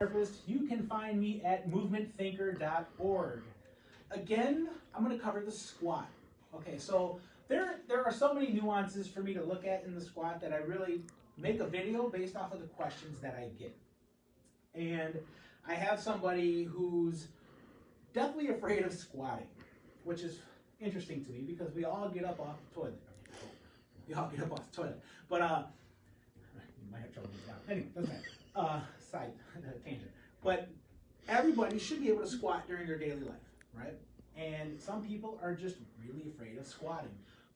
Therapist, you can find me at movementthinker.org. Again, I'm going to cover the squat. Okay, so there are so many nuances for me to look at in the squat that I really make a video based off of the questions that I get. And I have somebody who's definitely afraid of squatting, which is interesting to me because we all get up off the toilet. We all get up off the toilet. But you might have trouble getting down. Anyway, doesn't matter. Side tangent. But everybody should be able to squat during their daily life, right? And some people are just really afraid of squatting.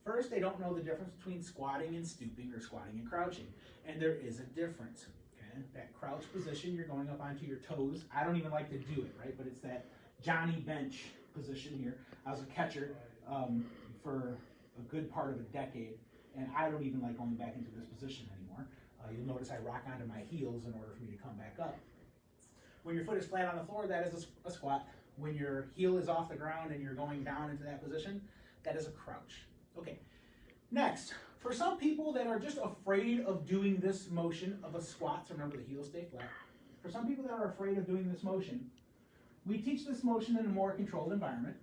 First, they don't know the difference between squatting and stooping or squatting and crouching. And there is a difference. Okay? That crouch position, you're going up onto your toes. I don't even like to do it, right? But it's that Johnny Bench position here. I was a catcher for a good part of a decade, and I don't even like going back into this position anymore. You'll notice I rock onto my heels in order for me to come back up. When your foot is flat on the floor, that is a squat. When your heel is off the ground and you're going down into that position, that is a crouch. Okay, next, for some people that are just afraid of doing this motion of a squat, so remember the heels stay flat. For some people that are afraid of doing this motion, we teach this motion in a more controlled environment.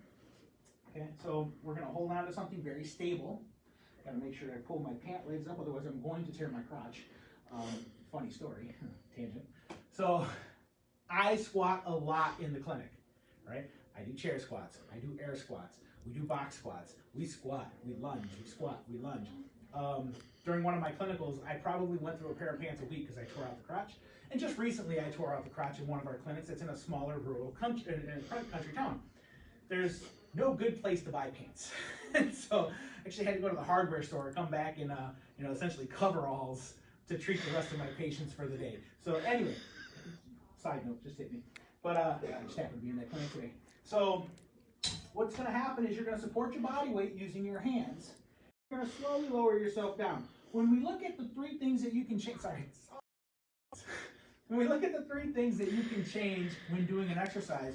Okay, so we're going to hold on to something very stable. Got to make sure I pull my pant legs up, otherwise I'm going to tear my crotch. Funny story, tangent. So I squat a lot in the clinic, right? I do chair squats, I do air squats, we do box squats, we squat, we lunge, we squat, we lunge. During one of my clinicals, I probably went through a pair of pants a week because I tore out the crotch. And just recently I tore out the crotch in one of our clinics. It's in a smaller rural country town. There's no good place to buy pants. And so I actually had to go to the hardware store, come back in essentially coveralls to treat the rest of my patients for the day. So anyway, side note, just hit me. But I just happened to be in that clinic today. So what's going to happen is you're going to support your body weight using your hands. You're going to slowly lower yourself down. When we look at the three things that you can change, when we look at the three things that you can change when doing an exercise,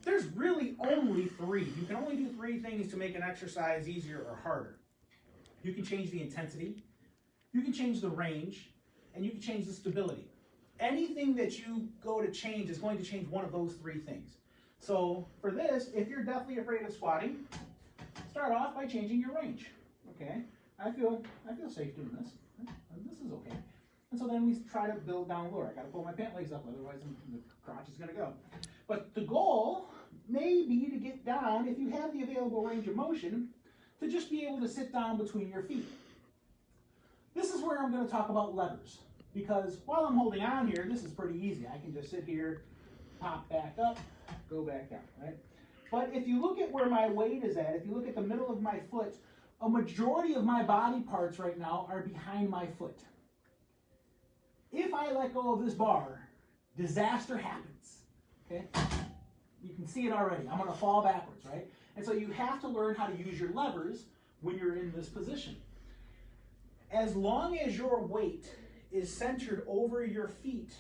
there's really only three. You can only do three things to make an exercise easier or harder. You can change the intensity, you can change the range, and you can change the stability. Anything that you go to change is going to change one of those three things. So for this, if you're definitely afraid of squatting, start off by changing your range. Okay, I feel safe doing this. This is okay. And so then we try to build down lower. I got to pull my pant legs up, otherwise the crotch is going to go. But the goal may be to get down, if you have the available range of motion, to just be able to sit down between your feet. This is where I'm going to talk about levers. Because while I'm holding on here, this is pretty easy. I can just sit here, pop back up, go back down, right? But if you look at where my weight is at, if you look at the middle of my foot, a majority of my body parts right now are behind my foot. If I let go of this bar, disaster happens, okay? You can see it already. I'm going to fall backwards, right? And so you have to learn how to use your levers when you're in this position. As long as your weight is centered over your feet,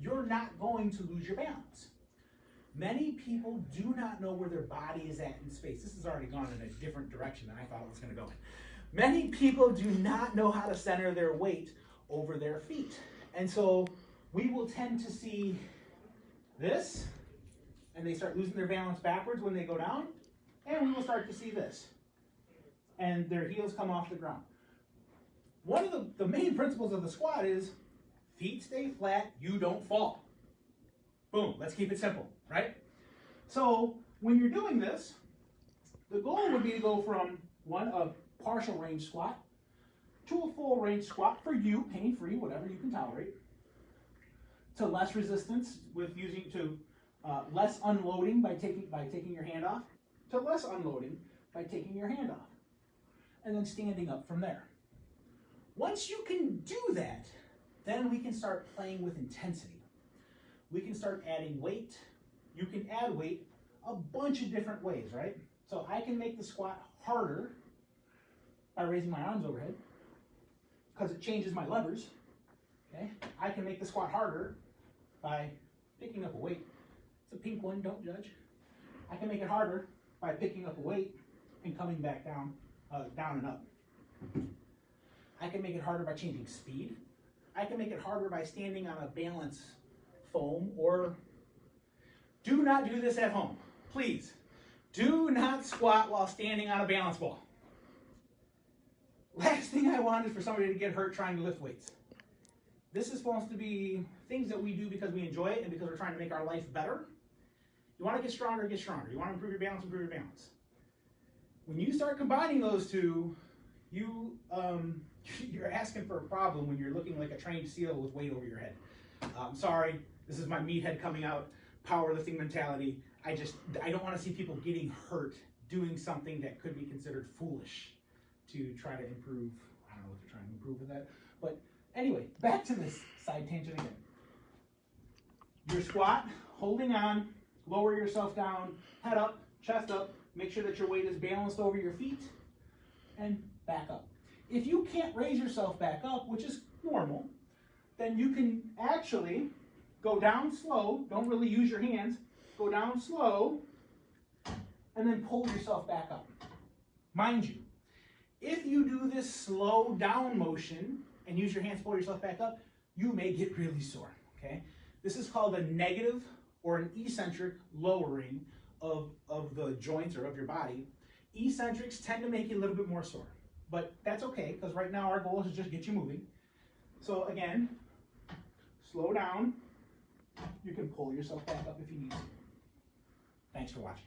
you're not going to lose your balance. Many people do not know where their body is at in space. This has already gone in a different direction than I thought it was going to go in. Many people do not know how to center their weight over their feet. And so we will tend to see this, and they start losing their balance backwards when they go down, and we will start to see this, and their heels come off the ground. One of the main principles of the squat is feet stay flat, you don't fall. Boom, let's keep it simple, right? So when you're doing this, the goal would be to go from a partial range squat to a full range squat for you, pain-free, whatever you can tolerate, to less resistance with less unloading by taking your hand off, to less unloading by taking your hand off, and then standing up from there. Once you can do that, then we can start playing with intensity. We can start adding weight. You can add weight a bunch of different ways, right? So I can make the squat harder by raising my arms overhead, because it changes my levers. Okay? I can make the squat harder by picking up a weight. It's a pink one, don't judge. I can make it harder by picking up a weight and coming back down and up. I can make it harder by changing speed. I can make it harder by standing on a balance foam, or do not do this at home. Please, do not squat while standing on a balance ball. Last thing I want is for somebody to get hurt trying to lift weights. This is supposed to be things that we do because we enjoy it and because we're trying to make our life better. You want to get stronger, get stronger. You want to improve your balance, improve your balance. When you start combining those two, you're asking for a problem when you're looking like a trained SEAL with weight over your head. Sorry, this is my meathead coming out, powerlifting mentality. I don't want to see people getting hurt doing something that could be considered foolish to try to improve. I don't know what they're trying to improve with that. But anyway, back to this side tangent again. Your squat, holding on, lower yourself down, head up, chest up, make sure that your weight is balanced over your feet, and back up. If you can't raise yourself back up, which is normal, then you can actually go down slow, don't really use your hands, go down slow, and then pull yourself back up. Mind you, if you do this slow down motion and use your hands to pull yourself back up, you may get really sore, okay? This is called a negative or an eccentric lowering of the joints or of your body. Eccentrics tend to make you a little bit more sore, but that's okay, because right now our goal is to just get you moving. So again, slow down. You can pull yourself back up if you need to. Thanks for watching.